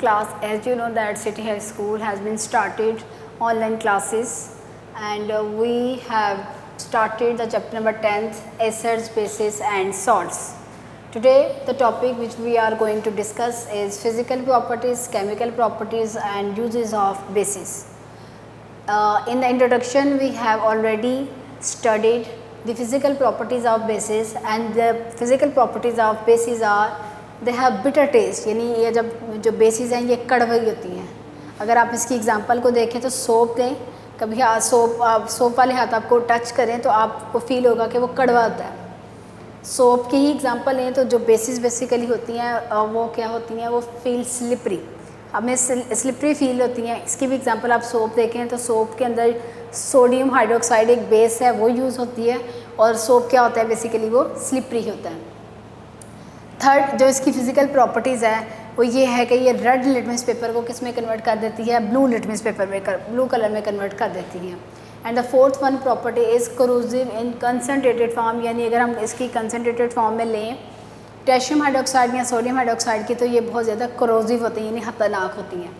class. As you know that City High School has been started online classes, and we have started the chapter number 10th, acids, bases and salts. Today the topic which we are going to discuss is physical properties, chemical properties and uses of bases. In the introduction we have already studied the physical properties of bases, and the physical properties of bases are they have bitter taste, यानी ये जब जो basis हैं ये कड़वी होती हैं. अगर आप इसकी एग्जांपल को देखें तो सोप लें, कभी सोप वाले हाथ आपको टच करें तो आपको फील होगा कि वो कड़वा होता है. सोप की ही एग्जांपल लें तो जो बेसिस बेसिकली होती हैं वो क्या होती हैं, वो फील स्लिपरी, हमें स्लिपरी फील होती हैं. इसकी भी एग्जांपल आप सोप देखें तो सोप के अंदर सोडियम हाइड्रोक्साइड एक बेस है वो यूज़ होती है, और सोप क्या होता है बेसिकली वो स्लिपरी होता है. थर्ड जो इसकी फ़िज़िकल प्रॉपर्टीज़ है वो ये है कि ये रेड लिटमस पेपर को किस में कन्वर्ट कर देती है, ब्लू लिटमस पेपर में ब्लू कलर में कन्वर्ट कर देती है. And the fourth one property is corrosive in concentrated form, यानी अगर हम इसकी कंसनट्रेटेड फॉर्म में लें पोटेशियम हाइड्रोक्साइड या सोडियम हाइड्रोक्साइड की तो ये बहुत ज़्यादा कोरोसिव होती हैं, यानी खतरनाक होती हैं.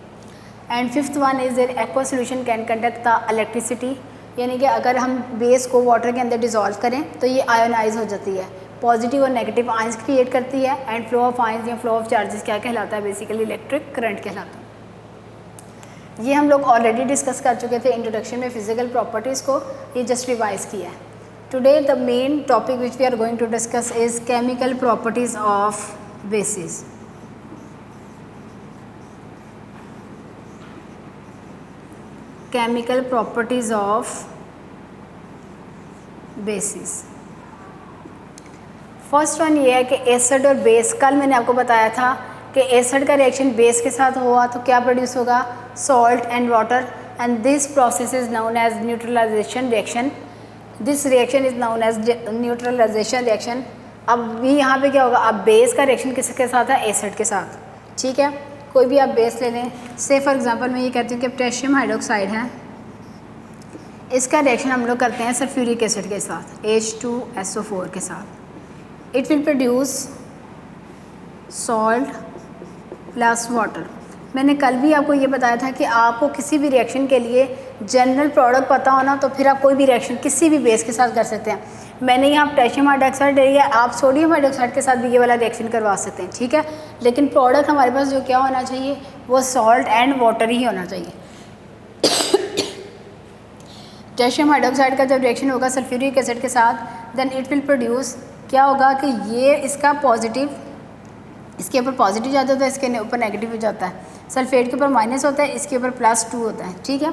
And fifth one is that aqua solution can conduct the electricity, यानी कि अगर हम बेस को वाटर के अंदर डिज़ोल्व करें तो ये आयोनाइज हो जाती है, पॉजिटिव और नेगेटिव आयंस क्रिएट करती है. एंड फ्लो ऑफ आयंस या फ्लो ऑफ चार्जेस क्या कहलाता है, बेसिकली इलेक्ट्रिक करंट कहलाता है. ये हम लोग ऑलरेडी डिस्कस कर चुके थे इंट्रोडक्शन में फिजिकल प्रॉपर्टीज़ को, ये जस्ट रिवाइज किया है. Today the main topic which we are going to discuss is chemical properties of bases. Chemical properties of bases. First one ये है कि एसिड और बेस. कल मैंने आपको बताया था कि एसिड का रिएक्शन बेस के साथ हुआ तो क्या प्रोड्यूस होगा, salt and water, and this process is known as neutralisation reaction. This reaction is known as neutralisation reaction. अब भी यहाँ पे क्या होगा, अब बेस का रिएक्शन किसके साथ है, एसिड के साथ. ठीक है, कोई भी आप बेस ले लें, से फॉर एग्जांपल मैं ये कहती हूँ कि पोटेशियम हाइड्रोक्साइड है, इसका रिएक्शन हम लोग करते हैं सल्फ्यूरिक एसिड के साथ H2SO4 के साथ. It will produce salt plus water. मैंने कल भी आपको ये बताया था कि आपको किसी भी रिएक्शन के लिए जनरल प्रोडक्ट पता होना तो फिर आप कोई भी रिएक्शन किसी भी बेस के साथ कर सकते हैं. मैंने यहाँ पोटेशियम हाइड्रोक्साइड लिया, आप सोडियम हाइड्रोक्साइड के साथ भी ये वाला रिएक्शन करवा सकते हैं. ठीक है, लेकिन प्रोडक्ट हमारे पास जो क्या होना चाहिए वो सॉल्ट एंड वाटर ही होना चाहिए. पोटेशियम हाइड्रोक्साइड का जब रिएक्शन होगा सल्फ्यूरिक एसिड के साथ, देन इट विल प्रोड्यूस क्या होगा कि ये इसका पॉजिटिव इसके ऊपर पॉजिटिव जाता है, इसके ऊपर नेगेटिव हो जाता है. सल्फेट के ऊपर माइनस होता है, इसके ऊपर +2 होता है. ठीक है,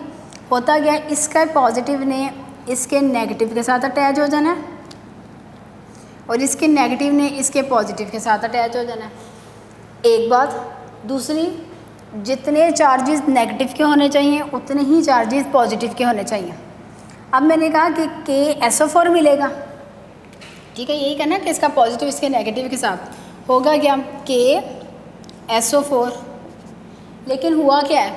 होता गया इसका पॉजिटिव ने इसके नेगेटिव के साथ अटैच हो जाना है और इसके नेगेटिव ने इसके पॉजिटिव के साथ अटैच हो जाना है. एक बात. दूसरी, जितने चार्जेस नेगेटिव के होने चाहिए उतने ही चार्जेस पॉजिटिव के होने चाहिए. अब मैंने कहा कि KSO4 मिलेगा. ठीक है, यही कहना कि इसका पॉजिटिव इसके नेगेटिव के साथ होगा क्या, KSO4. लेकिन हुआ क्या है,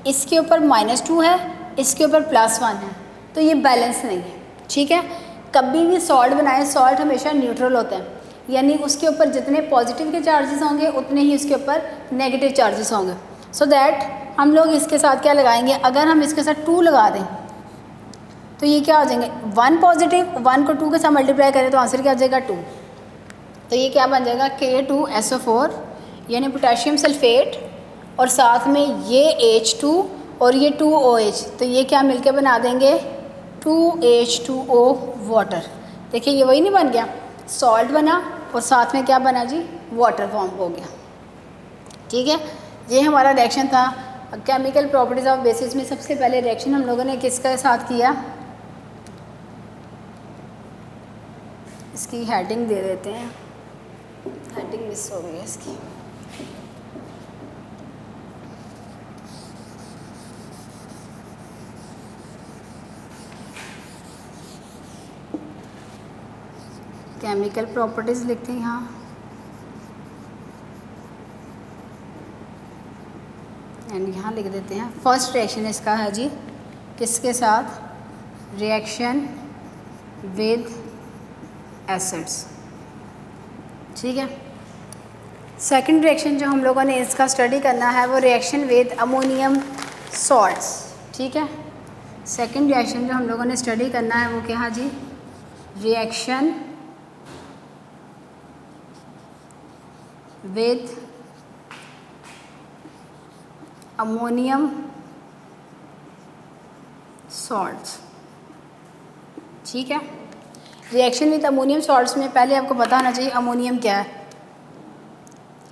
इसके ऊपर -2 है, इसके ऊपर +1 है, तो ये बैलेंस नहीं है. ठीक है, कभी भी सॉल्ट बनाए, सॉल्ट हमेशा न्यूट्रल होता है, यानी उसके ऊपर जितने पॉजिटिव के चार्जेस होंगे उतने ही उसके ऊपर नेगेटिव चार्जेस होंगे. सो दैट हम लोग इसके साथ क्या लगाएंगे, अगर हम इसके साथ 2 लगा दें तो ये क्या हो जाएंगे, 1 पॉजिटिव, 1 को 2 के साथ मल्टीप्लाई करें तो आंसर क्या आ जाएगा 2. तो ये क्या बन जाएगा K2SO4, यानी पोटेशियम सल्फेट, और साथ में ये H2 और ये 2OH, तो ये क्या मिलके बना देंगे 2H2O वाटर. देखिए ये वही नहीं बन गया, सॉल्ट बना और साथ में क्या बना जी, वाटर फॉर्म हो गया. ठीक है, ये हमारा रिएक्शन था. केमिकल प्रॉपर्टीज़ ऑफ बेसिस में सबसे पहले रिएक्शन हम लोगों ने किसके साथ किया, इसकी हेडिंग दे देते हैं, हेडिंग मिस हो गई है इसकी. केमिकल प्रॉपर्टीज़ लिखते हैं यहाँ, एंड यहाँ लिख देते हैं फर्स्ट रिएक्शन इसका है जी किसके साथ, रिएक्शन विद एसिड्स. ठीक है, सेकंड रिएक्शन जो हम लोगों ने इसका स्टडी करना है वो रिएक्शन विद अमोनियम सॉल्ट्स, ठीक है। सेकंड रिएक्शन जो हम लोगों ने स्टडी करना है वो क्या है जी, रिएक्शन विद अमोनियम सॉल्ट्स, ठीक है। रिएक्शन विद अमोनियम सॉल्ट्स में पहले आपको पता होना चाहिए अमोनियम क्या है।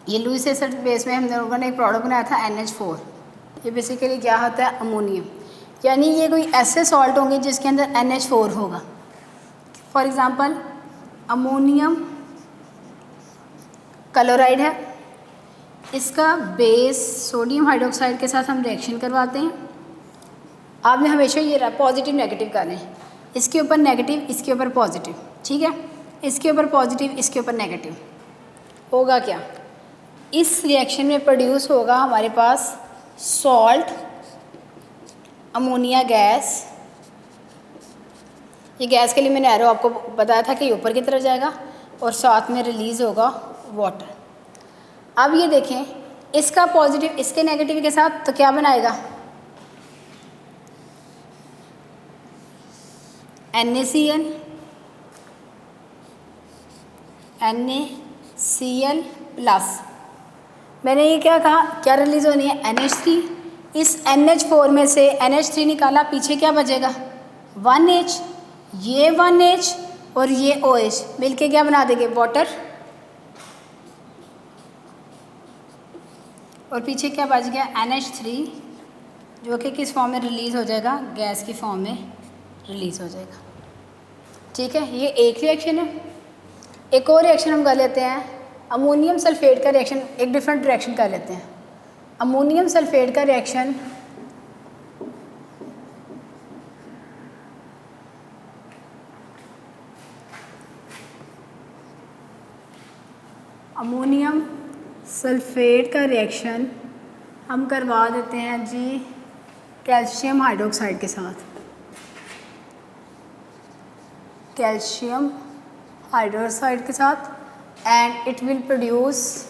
ये लुईस एसिड बेस में हम लोगों ने एक प्रोडक्ट बनाया था NH4। ये बेसिकली क्या होता है, अमोनियम, यानी ये कोई ऐसे सॉल्ट होंगे जिसके अंदर NH4 होगा। फॉर एग्ज़ाम्पल अमोनियम क्लोराइड है, इसका बेस सोडियम हाइड्रोक्साइड के साथ हम रिएक्शन करवाते हैं। आपने हमेशा ये पॉजिटिव नेगेटिव करना है, इसके ऊपर नेगेटिव, इसके ऊपर पॉजिटिव, ठीक है। इसके ऊपर पॉजिटिव, इसके ऊपर नेगेटिव। होगा क्या, इस रिएक्शन में प्रोड्यूस होगा हमारे पास सॉल्ट, अमोनिया गैस। ये गैस के लिए मैंने एरो आपको बताया था कि ऊपर की तरफ जाएगा और साथ में रिलीज़ होगा वाटर। अब ये देखें, इसका पॉजिटिव इसके नेगेटिव के साथ तो क्या बनाएगा, NaCl, NaCl प्लस। मैंने ये क्या कहा, क्या रिलीज़ होनी है, NH3। इस NH4 में से NH3 निकाला, पीछे क्या बचेगा, 1H। ये 1H और ये OH मिलके क्या बना देंगे, वाटर। और पीछे क्या बच गया, NH3, जो कि किस फॉर्म में रिलीज़ हो जाएगा, गैस की फॉर्म में रिलीज़ हो जाएगा, ठीक है। ये एक रिएक्शन है। एक और रिएक्शन हम कर लेते हैं, अमोनियम सल्फेट का रिएक्शन, एक डिफरेंट रिएक्शन कर लेते हैं। अमोनियम सल्फेट का रिएक्शन अमोनियम सल्फेट का रिएक्शन हम करवा देते हैं जी कैल्शियम हाइड्रोक्साइड के साथ। कैल्शियम हाइड्रोक्साइड के साथ, एंड इट विल प्रोड्यूस,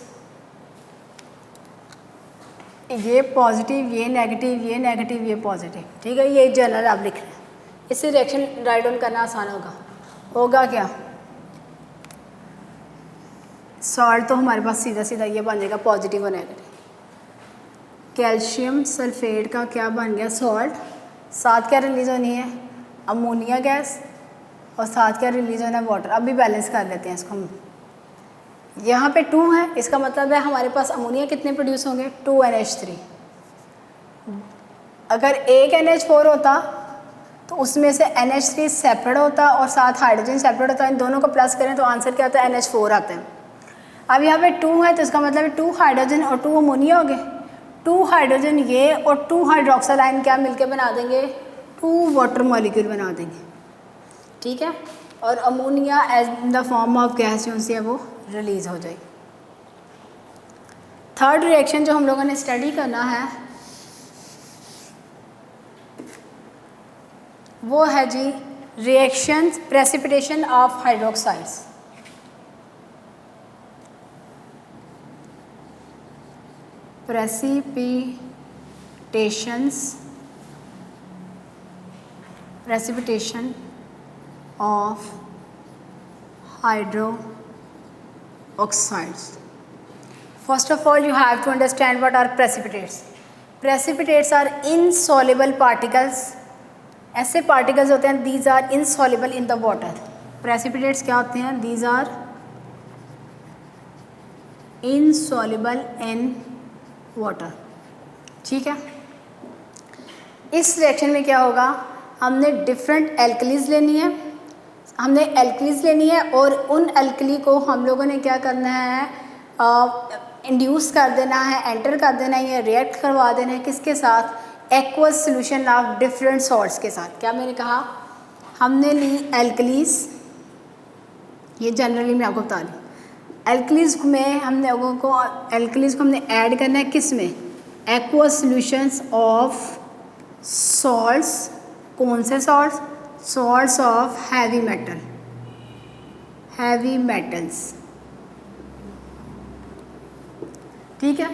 ये पॉजिटिव, ये नेगेटिव, ये नेगेटिव, ये पॉजिटिव, ठीक है। ये जनरल आप लिख लें, इससे रिएक्शन राइट डाउन करना आसान होगा। होगा क्या, सॉल्ट तो हमारे पास सीधा सीधा ये बन जाएगा पॉजिटिव और नेगेटिव। कैल्शियम सल्फेट का क्या बन गया, सॉल्ट। साथ क्या रिलीज़ होनी है, अमोनिया गैस, और साथ क्या रिलीज़ होना है, वाटर। अब भी बैलेंस कर लेते हैं इसको हम। यहाँ पे 2 है, इसका मतलब है हमारे पास अमोनिया कितने प्रोड्यूस होंगे, 2 NH3। अगर एक NH4 होता तो उसमें से NH3 सेपरेट होता और साथ हाइड्रोजन सेपरेट होता। इन दोनों को प्लस करें तो आंसर क्या आता है, NH4 आता है। अब यहाँ पे 2 है तो इसका मतलब है 2 हाइड्रोजन और 2 अमोनिया हो गए। 2 हाइड्रोजन ये और 2 हाइड्रोक्साइल आयन क्या मिलके बना देंगे, 2 वाटर मॉलिक्यूल बना देंगे, ठीक है। और ammonia as in the form of gas जो है वो रिलीज़ हो जाएगी। थर्ड रिएक्शन जो हम लोगों ने स्टडी करना है वो है जी reaction precipitation of hydroxides. Precipitation of hydroxides. First of all, you have to understand what are precipitates. Precipitates are insoluble particles. ऐसे particles होते हैं, these are insoluble in the water. Precipitates क्या होते हैं, these are insoluble in water, ठीक है। इस reaction में क्या होगा, हमने डिफरेंट एल्कलीज लेनी है, और उन एल्कली को हम लोगों ने क्या करना है, इंड्यूस कर देना है, एंटर कर देना है, या रिएक्ट करवा देना है किसके साथ, aqueous solution of different salts के साथ। क्या मैंने कहा, हमने ली एल्कलीज, ये जनरली मैं आपको बता रही हूँ। एल्कलीज में हमने लोगों को हमने ऐड करना है किस में, एक्वस सॉल्यूशंस ऑफ सॉल्ट्स। कौन से salts, salts of heavy metals. ठीक है।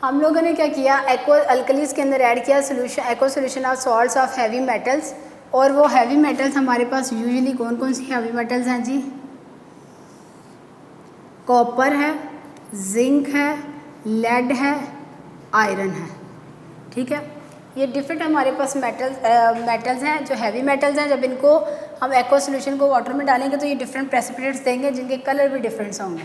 हम लोगों ने क्या किया, एक्वा अल्कलीज के अंदर ऐड किया solution, aqua solution of salts of heavy metals. और वो हैवी मेटल्स हमारे पास यूजुअली कौन कौन सी हैवी मेटल्स हैं जी? कॉपर है, जिंक है, लेड है, आयरन है। ठीक है, ये डिफरेंट हमारे पास मेटल्स हैं जो हैवी मेटल्स हैं। जब इनको हम एक्वा सोल्यूशन को वाटर में डालेंगे तो ये डिफरेंट प्रेसिपिटेट्स देंगे जिनके कलर भी डिफरेंट होंगे।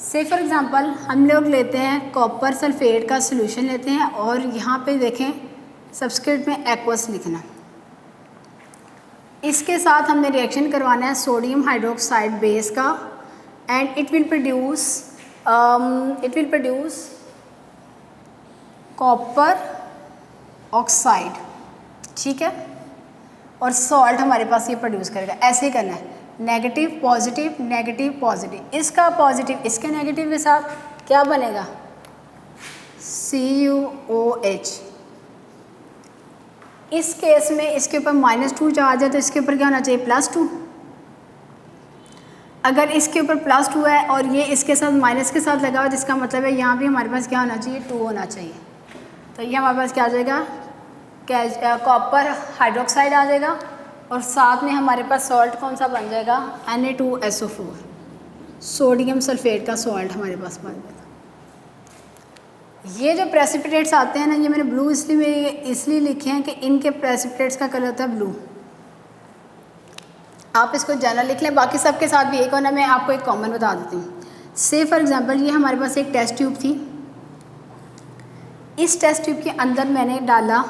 से फॉर एग्जांपल हम लोग लेते हैं कॉपर सल्फेट का सोल्यूशन लेते हैं और यहाँ पे देखें सब्सक्रिप्ट में एक्वस लिखना। इसके साथ हमने रिएक्शन करवाना है सोडियम हाइड्रोक्साइड बेस का and it will produce copper oxide. ठीक है, और सॉल्ट हमारे पास ये प्रोड्यूस करेगा। ऐसे ही करना है, नेगेटिव पॉजिटिव नेगेटिव पॉजिटिव, इसका पॉजिटिव इसके नेगेटिव के साथ क्या बनेगा? CuOH। इस केस में इसके ऊपर -2 चार्ज है तो इसके ऊपर क्या होना चाहिए? +2। अगर इसके ऊपर +2 है और ये इसके साथ माइनस के साथ लगा हुआ तो इसका मतलब है यहाँ भी हमारे पास क्या होना चाहिए? 2 होना चाहिए। तो ये हमारे पास क्या आ जाएगा? कॉपर हाइड्रोक्साइड आ जाएगा और साथ में हमारे पास सॉल्ट कौन सा बन जाएगा? Na2SO4, सोडियम सल्फेट का सॉल्ट हमारे पास बन जाएगा। ये जो प्रेसिपिटेट्स आते हैं ना, ये मैंने ब्लू इसलिए लिखे हैं कि इनके प्रेसिपिटेट्स का कलर होता है ब्लू। आप इसको जनरल लिख लें, बाकी सबके साथ भी एक होना। मैं आपको एक कॉमन बता देती हूँ। से फॉर एग्जांपल ये हमारे पास एक टेस्ट ट्यूब थी। इस टेस्ट ट्यूब के अंदर मैंने डाला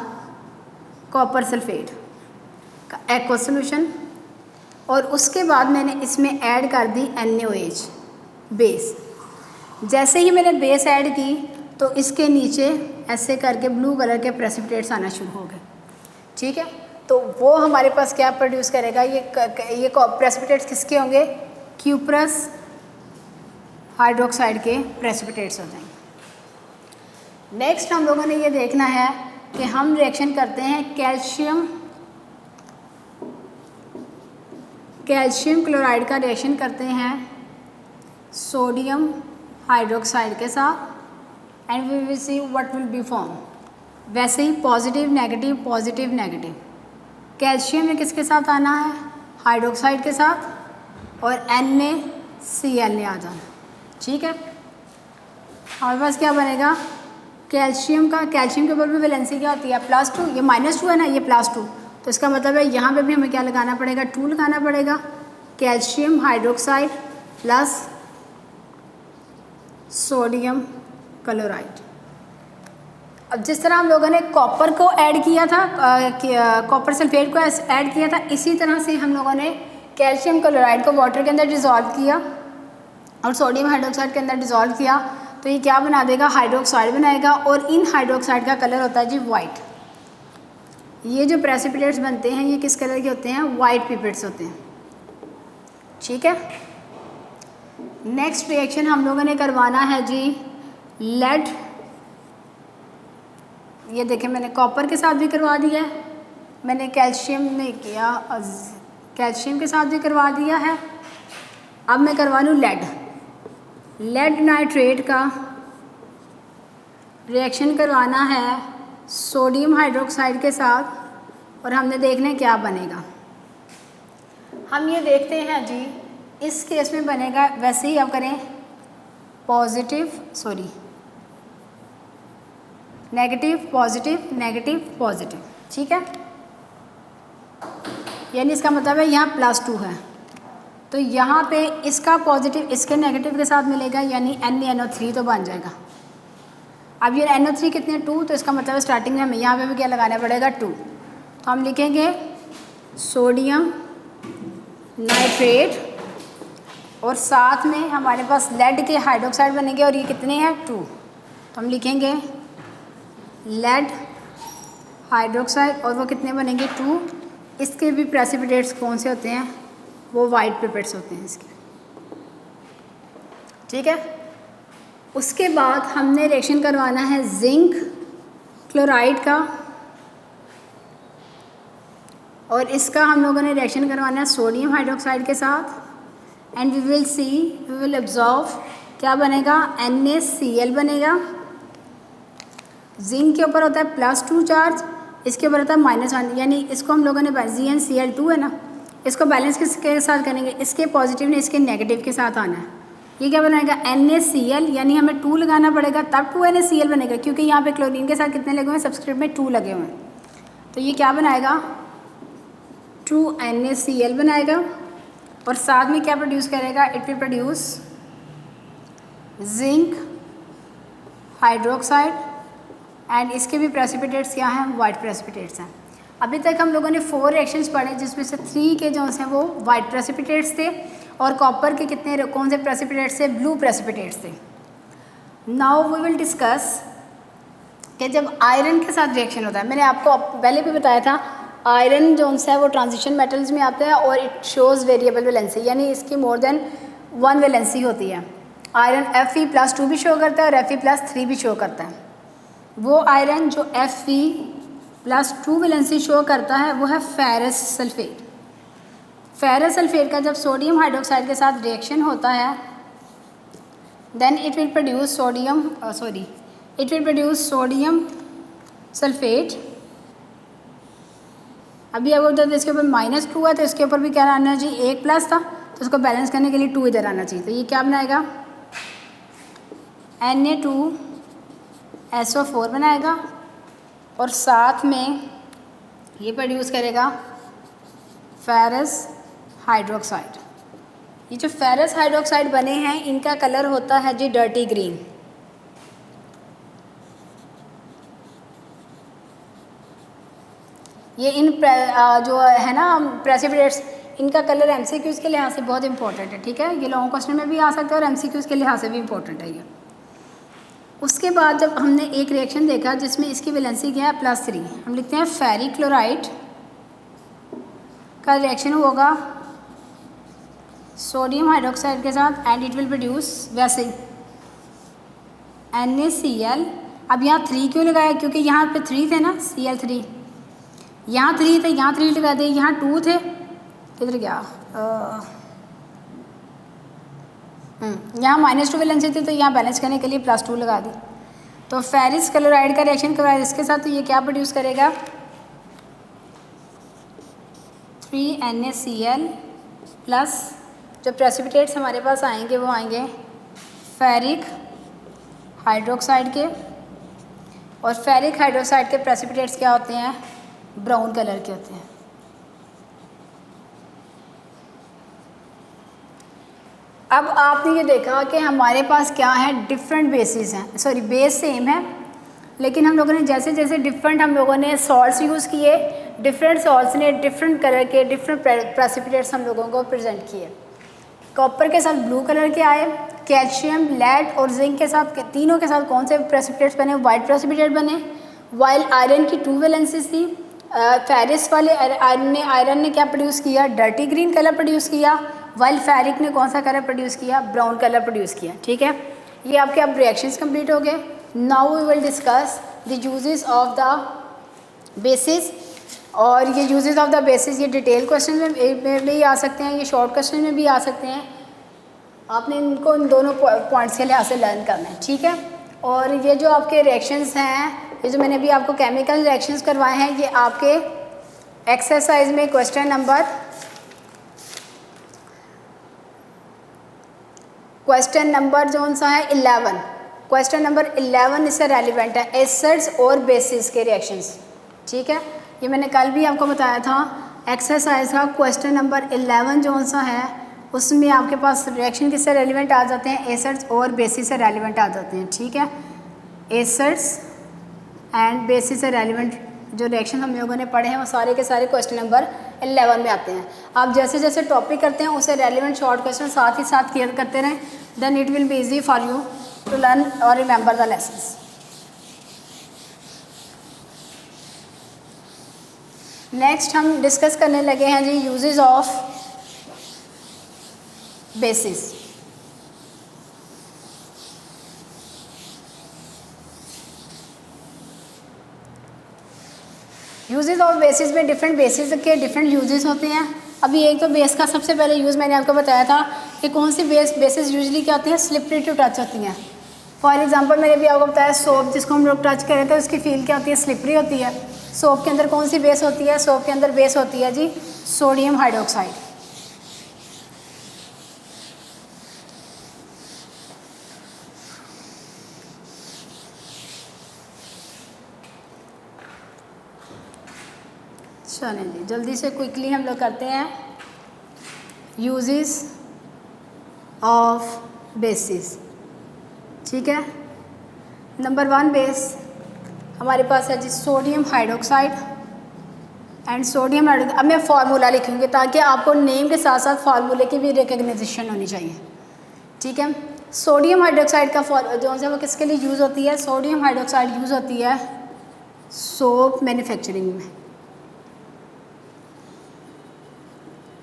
कॉपर सल्फेट का एक्वा सोल्यूशन और उसके बाद मैंने इसमें ऐड कर दी NaOH बेस। जैसे ही मैंने बेस ऐड की तो इसके नीचे ऐसे करके ब्लू कलर के प्रेसिपिटेट्स आना शुरू हो गए। ठीक है, तो वो हमारे पास क्या प्रोड्यूस करेगा? ये प्रेसिपिटेट्स किसके होंगे? क्यूप्रस हाइड्रोक्साइड के प्रेसिपिटेट्स हो जाएंगे। नेक्स्ट हम लोगों ने ये देखना है कि हम रिएक्शन करते हैं कैल्शियम क्लोराइड का रिएक्शन करते हैं सोडियम हाइड्रोक्साइड के साथ and we will see what will be form. वैसे ही positive negative positive negative. Calcium में किसके साथ आना है? हाइड्रोक्साइड के साथ और NaCl आ जाना। ठीक है, हमारे पास क्या बनेगा? कैल्शियम के ऊपर भी वैलेंसी क्या होती है? +2। ये -2 है ना, ये +2, तो इसका मतलब है यहाँ पे भी हमें क्या लगाना पड़ेगा? 2 लगाना पड़ेगा। Calcium hydroxide plus sodium chloride. अब जिस तरह हम लोगों ने कॉपर को ऐड किया था, कॉपर सल्फेट को ऐड किया था, इसी तरह से हम लोगों ने कैल्शियम क्लोराइड को वाटर के अंदर डिज़ोल्व किया और सोडियम हाइड्रोक्साइड के अंदर डिज़ोल्व किया तो ये क्या बना देगा? हाइड्रोक्साइड बनाएगा और इन हाइड्रोक्साइड का कलर होता है जी वाइट। ये जो प्रेसिपिटेट्स बनते हैं ये किस कलर के होते हैं? वाइट पिपेट्स होते हैं। ठीक है, नेक्स्ट रिएक्शन हम लोगों ने करवाना है जी लेड। ये देखें मैंने कॉपर के साथ भी करवा दिया है, मैंने कैल्शियम में किया, कैल्शियम के साथ भी करवा दिया है। अब मैं करवा लूँ लेड नाइट्रेट का रिएक्शन करवाना है सोडियम हाइड्रोक्साइड के साथ और हमने देखना है क्या बनेगा। हम ये देखते हैं जी, इस केस में बनेगा वैसे ही। अब करें नेगेटिव पॉजिटिव नेगेटिव पॉजिटिव। ठीक है, यानी इसका मतलब है यहाँ +2 है तो यहाँ पे इसका पॉजिटिव इसके नेगेटिव के साथ मिलेगा यानी NaNO3 तो बन जाएगा। अब ये NO3 कितने? 2, तो इसका मतलब स्टार्टिंग में हमें यहाँ पे भी क्या लगाना पड़ेगा? 2। तो हम लिखेंगे सोडियम नाइट्रेट और साथ में हमारे पास लेड के हाइड्रोक्साइड बनेंगे और ये कितने हैं? 2। तो हम लिखेंगे लेड हाइड्रोक्साइड और वो कितने बनेंगे? 2। इसके भी प्रेसिपिटेट्स कौन से होते हैं? वो वाइट पिपेट्स होते हैं इसके। ठीक है, उसके बाद हमने रिएक्शन करवाना है जिंक क्लोराइड का और इसका हम लोगों ने रिएक्शन करवाना है सोडियम हाइड्रोक्साइड के साथ एंड वी विल ऑब्जर्व क्या बनेगा, NaCl बनेगा। जिंक के ऊपर होता है +2 चार्ज, इसके ऊपर होता है -1, यानी इसको हम लोगों ने ZnCl2 है ना, इसको बैलेंस किसके साथ करेंगे, इसके पॉजिटिव ने इसके नेगेटिव के साथ आना है। ये क्या बनाएगा, NaCl, यानी हमें 2 लगाना पड़ेगा तब 2NaCl बनेगा, क्योंकि यहाँ पे क्लोरीन के साथ कितने लगे हुए हैं, सबस्क्रिप्ट में 2 लगे हुए हैं। तो ये क्या बनाएगा, 2NaCl बनाएगा। और साथ में क्या प्रोड्यूस करेगा, it will produce zinc hydroxide, and इसके भी प्रेसिपिटेट्स क्या हैं, वाइट प्रेसिपिटेट्स हैं। अभी तक हम लोगों ने 4 रिएक्शंस पढ़े, जिसमें से 3 के जो हैं वो वाइट प्रेसिपिटेट्स थे, और कॉपर के कितने कौन से प्रेसिपिटेट्स थे, ब्लू प्रेसिपिटेट्स थे। नाउ वी विल डिस्कस कि जब आयरन के साथ रिएक्शन होता है, मैंने आपको पहले भी बताया था, आयरन जो है वो ट्रांजिशन मेटल्स में आता है और इट शोज़ वेरिएबल वैलेंसी, यानी इसकी मोर देन 1 वैलेंसी होती है। आयरन Fe+2 भी शो करता है और Fe+3 भी शो करता है। वो आयरन जो Fe+2 वैलेंसी शो करता है वो है फेरस सल्फेट। फेरस सल्फेट का जब सोडियम हाइड्रोक्साइड के साथ रिएक्शन होता है, then it will produce sodium sulphate. अभी आपको बता दें इसके ऊपर -2 है, तो इसके ऊपर भी क्या आना चाहिए, 1+ था, तो उसको बैलेंस करने के लिए 2 इधर आना चाहिए। तो ये क्या बनाएगा, Na2SO4 बनाएगा, और साथ में ये प्रोड्यूस करेगा फेरस हाइड्रोक्साइड। ये जो फेरस हाइड्रोक्साइड बने हैं, इनका कलर होता है जी डर्टी ग्रीन। ये इन जो है ना प्रेसिपिटेट्स, इनका कलर MCQs के लिहाज से बहुत इंपॉर्टेंट है, ठीक है। ये लॉन्ग क्वेश्चन में भी आ सकता है और MCQs के लिहाज से भी इंपॉर्टेंट है ये। उसके बाद जब हमने एक रिएक्शन देखा जिसमें इसकी वैलेंसी क्या है, +3, हम लिखते हैं फेरिक क्लोराइड का रिएक्शन होगा सोडियम हाइड्रोक्साइड के साथ, एंड इट विल प्रोड्यूस वैसे NaCl। अब यहाँ 3 क्यों लगाया, क्योंकि यहाँ पे 3 थे ना, Cl3, यहाँ 3 थे, यहाँ 3 लगा दिए, यहाँ 2 थे, किधर गया, यहाँ -2 वैलेंसी थी, तो यहाँ बैलेंस करने के लिए +2 लगा दी। तो फेरिस क्लोराइड का रिएक्शन करवाया इसके साथ, तो ये क्या प्रोड्यूस करेगा, 3NaCl प्लस जो प्रेसिपिटेट्स हमारे पास आएंगे वो आएंगे फेरिक हाइड्रोक्साइड के, और फेरिक हाइड्रोक्साइड के प्रेसिपिटेट्स क्या होते हैं, ब्राउन कलर के होते हैं। अब आपने ये देखा कि हमारे पास क्या है, डिफरेंट बेसिस हैं, सॉरी बेस सेम है, लेकिन हम लोगों ने जैसे जैसे डिफरेंट हम लोगों ने सॉल्ट्स यूज़ किए, डिफरेंट सॉल्ट्स ने डिफरेंट कलर के डिफरेंट प्रेसिपिटेट्स हम लोगों को प्रेजेंट किए। कॉपर के साथ ब्लू कलर के आए, कैल्शियम, लेड और जिंक के साथ, तीनों के साथ कौन से प्रेसिपिटेट्स बने, वाइट प्रेसिपिटेट बने। वाइल आयरन की 2 वैलेंसीज थी, फेरिस वाले आयरन ने क्या प्रोड्यूस किया, डर्टी ग्रीन कलर प्रोड्यूस किया, वाइल फेरिक ने कौन सा कलर प्रोड्यूस किया, ब्राउन कलर प्रोड्यूस किया, ठीक है। ये आपके अब रिएक्शंस कंप्लीट हो गए। Now we will discuss the uses of the bases, और ये यूजेस ऑफ द बेसिस ये डिटेल क्वेश्चन में भी आ सकते हैं, ये शॉर्ट क्वेश्चन में भी आ सकते हैं। आपने इनको इन दोनों पॉइंट्स के लिहाज से लर्न करना है, ठीक है। और ये जो आपके रिएक्शंस हैं, ये जो मैंने अभी आपको केमिकल रिएक्शंस करवाए हैं, ये आपके एक्सरसाइज में क्वेश्चन नंबर जो सा है 11, क्वेश्चन नंबर 11 इससे रेलिवेंट है, एसिड्स और बेसिस के रिएक्शंस, ठीक है। ये मैंने कल भी आपको बताया था, एक्सरसाइज का क्वेश्चन नंबर 11 जो सा है उसमें आपके पास रिएक्शन किससे रेलिवेंट आ जाते हैं, एसिड्स और बेसिस से रेलिवेंट आ जाते हैं, ठीक है। एसिड्स एंड बेसिस से रेलिवेंट जो रिएक्शन हम लोगों ने पढ़े हैं वो सारे के सारे क्वेश्चन नंबर 11 में आते हैं। आप जैसे जैसे टॉपिक करते हैं उसे रेलिवेंट शॉर्ट क्वेश्चन साथ ही साथ क्लियर करते रहें, then it will be easy for you to learn और रिमेंबर द लेसन्स। नेक्स्ट हम डिस्कस करने लगे हैं जी uses of bases. Uses of bases में डिफरेंट बेसिस के डिफरेंट यूजेस होते हैं। अभी एक तो बेस का सबसे पहले यूज़ मैंने आपको बताया था, कि कौन सी बेसिस यूजली क्या होती है, स्लिपरी टू टच होती हैं। फॉर एग्जांपल मैंने भी आपको बताया सोप जिसको हम लोग टच करें तो उसकी फील क्या होती है, स्लिपरी होती है। सोप के अंदर कौन सी बेस होती है, सोप के अंदर बेस होती है जी सोडियम हाइड्रोक्साइड। चलें जी जल्दी से क्विकली हम लोग करते हैं यूजेस ऑफ बेसिस। ठीक है, नंबर 1 बेस हमारे पास है जी sodium hydroxide and sodium hydroxide. अब मैं फार्मूला लिखूंगी ताकि आपको नेम के साथ साथ फार्मूले की भी रिकग्निशन होनी चाहिए। ठीक है, सोडियम हाइड्रोक्साइड का जो है वो किसके लिए यूज़ होती है, सोडियम हाइड्रोक्साइड यूज़ होती है सोप मैन्युफैक्चरिंग में।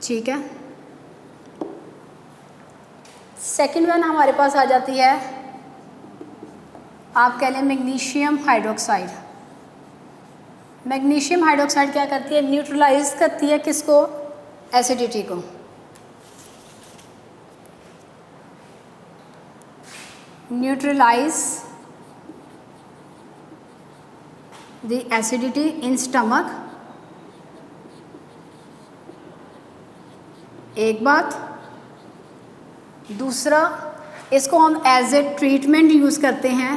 ठीक है, सेकेंड वन हमारे पास आ जाती है, आप कह लें मैग्नीशियम हाइड्रोक्साइड। मैग्नीशियम हाइड्रोक्साइड क्या करती है, न्यूट्रलाइज करती है किसको, एसिडिटी को। Neutralise the acidity in stomach. एक बात, दूसरा इसको हम एज ए ट्रीटमेंट यूज़ करते हैं,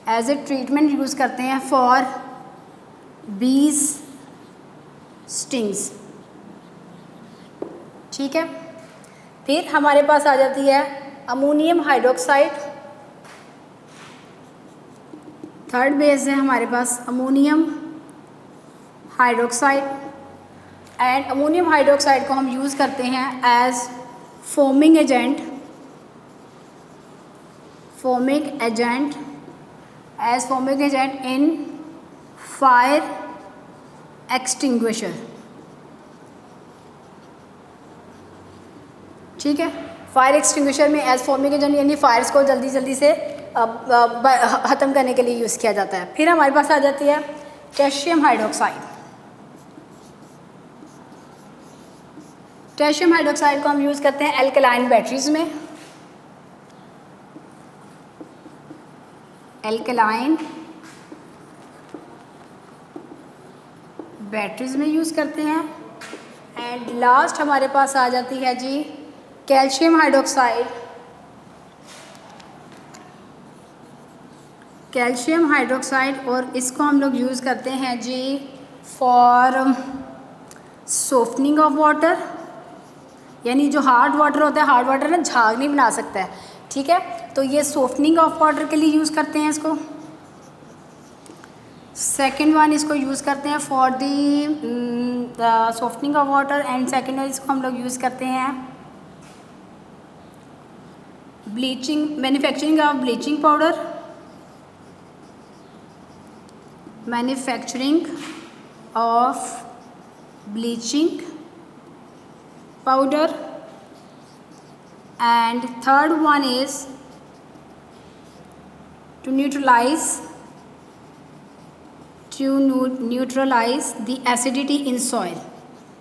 एज ए ट्रीटमेंट यूज़ करते हैं फॉर बीज स्टिंग्स। ठीक है, फिर हमारे पास आ जाती है अमोनियम हाइड्रोक्साइड। थर्ड बेस है हमारे पास ammonium hydroxide and ammonium hydroxide को हम यूज़ करते हैं as foaming agent, as foaming agent in fire extinguisher. ठीक है, फायर एक्सटिंग्विशर में एज फोमिंग एजेंट यानी फायर्स को जल्दी जल्दी से ख़त्म करने के लिए यूज़ किया जाता है। फिर हमारे पास आ जाती है कैल्शियम हाइड्रोक्साइड। कैल्शियम हाइड्रोक्साइड को हम यूज़ करते हैं एल्कलाइन बैटरीज में, एल्कलाइन बैटरीज में यूज़ करते हैं। एंड लास्ट हमारे पास आ जाती है जी कैल्शियम हाइड्रोक्साइड। कैल्शियम हाइड्रोक्साइड और इसको हम लोग यूज़ करते हैं जी फॉर सॉफ्टनिंग ऑफ वाटर, यानी जो हार्ड वाटर होता है, हार्ड वाटर ना झाग नहीं बना सकता है। ठीक है, तो ये सॉफ्टनिंग ऑफ वाटर के लिए यूज़ करते हैं इसको। सेकेंड वन इसको यूज़ करते हैं for the softening of water and second one इसको हम लोग यूज़ करते हैं bleaching, manufacturing of bleaching powder, manufacturing of bleaching powder and third one is to neutralize the acidity in soil।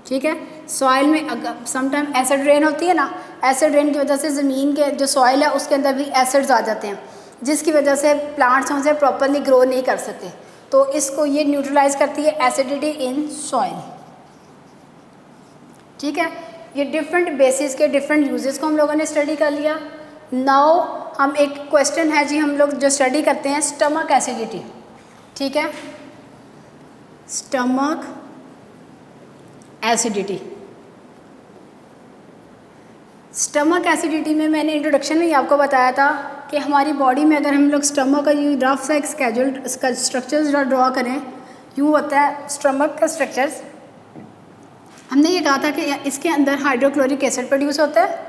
ठीक है, सॉइल में अगर समटाइम एसिड रेन होती है ना, एसिड रेन की वजह से ज़मीन के जो सॉइल है उसके अंदर भी एसिड्स आ जाते हैं जिसकी वजह से प्लांट्स उनसे प्रॉपरली ग्रो नहीं कर सकते। तो इसको ये न्यूट्रलाइज करती है एसिडिटी इन सॉइल। ठीक है, ये डिफरेंट बेसिस के डिफरेंट यूजेस को हम लोगों ने स्टडी कर लिया। नाउ हम एक क्वेश्चन है जी हम लोग जो स्टडी करते हैं स्टमक एसिडिटी। ठीक है, स्टमक एसिडिटी। स्टमक एसिडिटी में मैंने इंट्रोडक्शन में ही आपको बताया था कि हमारी बॉडी में अगर हम लोग स्टमक का यूँ रफ सा एक स्ट्रक्चर्स ड्रॉ करें, यूँ होता है स्टमक का स्ट्रक्चर्स। हमने ये कहा था कि इसके अंदर हाइड्रोक्लोरिक एसिड प्रोड्यूस होता है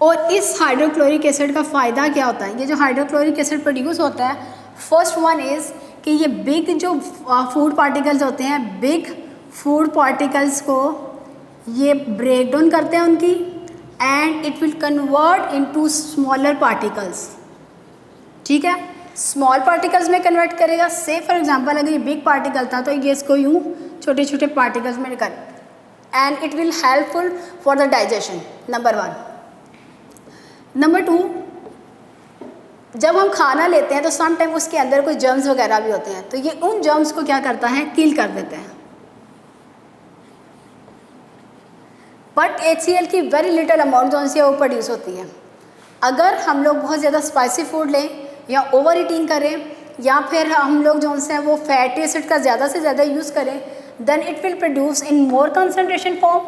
और इस हाइड्रोक्लोरिक एसिड का फ़ायदा क्या होता है, ये जो हाइड्रोक्लोरिक एसिड प्रोड्यूस होता है, फर्स्ट वन इज़ कि ये बिग जो फूड पार्टिकल्स होते हैं, बिग फूड पार्टिकल्स को ये ब्रेक डाउन करते हैं उनकी and it will convert into smaller particles. ठीक है, स्मॉल पार्टिकल्स में कन्वर्ट करेगा। से फॉर एग्जांपल अगर ये बिग पार्टिकल था तो ये इसको यूँ छोटे छोटे पार्टिकल्स में कर and it will helpful for the digestion. Number 1. Number 2, जब हम खाना लेते हैं तो सम टाइम उसके अंदर कोई जर्म्स वगैरह भी होते हैं, तो ये उन जर्म्स को क्या करता है, किल कर देते हैं. बट HCl की वेरी लिटिल अमाउंट जो उनसे वो प्रोड्यूस होती है. अगर हम लोग बहुत ज़्यादा स्पाइसी फूड लें या ओवर ईटिंग करें या फिर हम लोग जो उनसे वो फैटी एसिड का ज़्यादा से ज़्यादा यूज़ करें, then it will produce in more concentration form.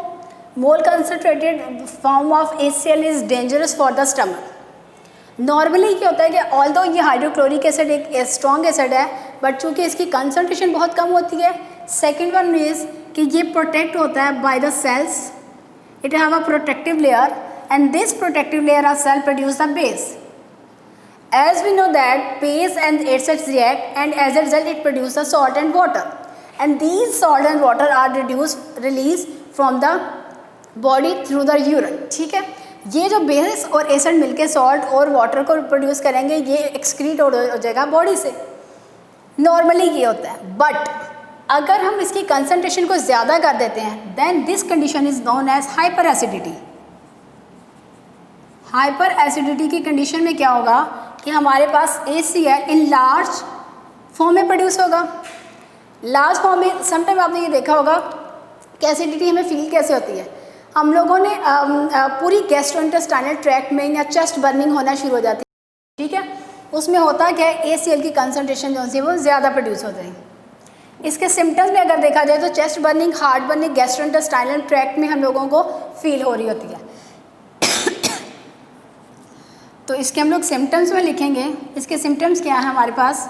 More concentrated form of HCl is dangerous for the stomach. Normally क्या होता है कि ऑल्दो ये हाइड्रोक्लोरिक एसिड एक स्ट्रॉन्ग एसिड है, बट चूँकि इसकी कंसनट्रेशन बहुत कम होती है. सेकेंड वन इज़ कि ये प्रोटेक्ट होता है by the cells. It have a protective layer, and this protective layer of cell produce the base. As we know that base and acids react, and as a result it produces salt and water, and these salt and water are released from the body through the urine. ठीक है, ये जो base और acid मिलके salt और water को produce करेंगे, ये एक्सक्रीट हो जाएगा बॉडी से. नॉर्मली ये होता है, बट अगर हम इसकी कंसनट्रेशन को ज़्यादा कर देते हैं, then this condition is known as hyperacidity. Hyperacidity की कंडीशन में क्या होगा कि हमारे पास HCl इन लार्ज फॉर्म में प्रोड्यूस होगा. लार्ज फॉर्म में समटाइम आपने ये देखा होगा कि एसिडिटी हमें फील कैसे होती है. हम लोगों ने पूरी गैस्ट्रोइंटेस्टाइनल ट्रैक्ट में या चेस्ट बर्निंग होना शुरू हो जाती है. ठीक है, उसमें होता क्या है, HCl की कंसनट्रेशन जो है वो ज़्यादा प्रोड्यूस होते हैं. इसके सिम्टम्स में अगर देखा जाए तो chest burning, heart burning, gastrointestinal tract में हम लोगों को फील हो रही होती है. तो इसके हम लोग सिम्टम्स में लिखेंगे. इसके सिम्टम्स क्या है हमारे पास,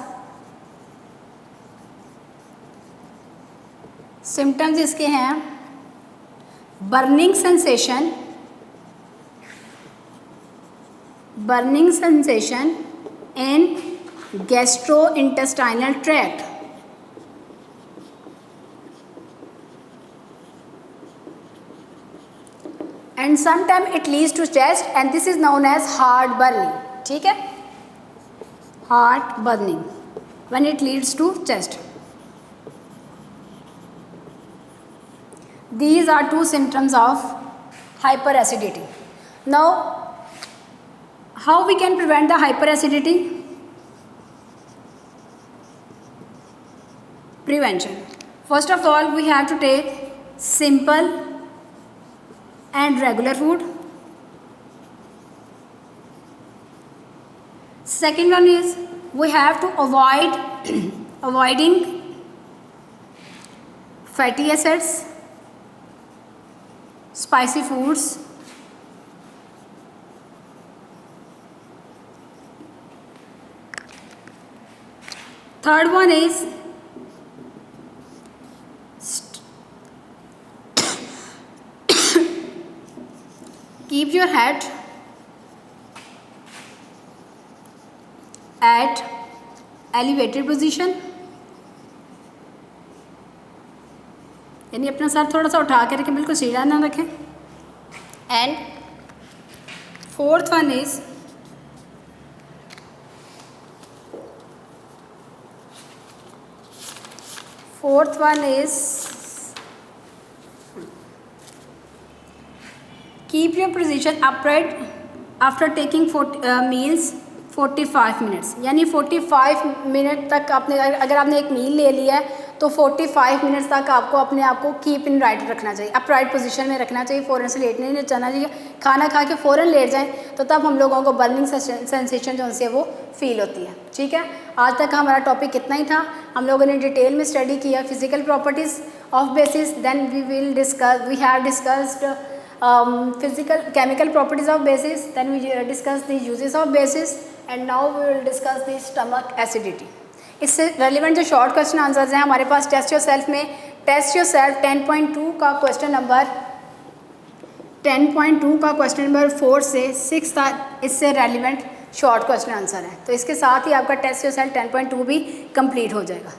सिम्टम्स इसके हैं burning sensation in gastrointestinal tract. And sometimes it leads to chest, and this is known as heart burning. ठीक है, heart burning when it leads to chest. These are two symptoms of hyperacidity. Now, how we can prevent the hyperacidity? Prevention. First of all, we have to take simple and regular food. Second one is we have to avoiding fatty acids, spicy foods. Third one is keep your head at elevated position, यानी अपना sir थोड़ा सा उठा के रखें, बिल्कुल सीधा ना रखें. And fourth one is keep your position upright after taking meals 45 minutes. यानी 45 मिनट तक आपने अगर आपने एक मील ले लिया है तो 45 मिनट्स तक आपको अपने आप को कीप इन राइट रखना चाहिए, अपराइट पोजीशन में रखना चाहिए. फ़ौरन से लेटने नहीं जाना चाहिए. खाना खा के फ़ौरन लेट जाएं तो तब हम लोगों को बर्निंग सेंसेशन जो उनसे वो फील होती है. ठीक है, आज तक हमारा टॉपिक इतना ही था. हम लोगों ने डिटेल में स्टडी किया physical properties of bases. Then we have discussed physical chemical properties of bases. Then we discuss the uses of bases, and now we will discuss the stomach acidity. इससे relevant जो short question answers हैं हमारे पास test your self में, test your self 10.2 का question number 4 से 6 तक इससे relevant short question answer है. तो इसके साथ ही आपका टेस्ट योर सेल्फ 10.2 भी कंप्लीट हो जाएगा.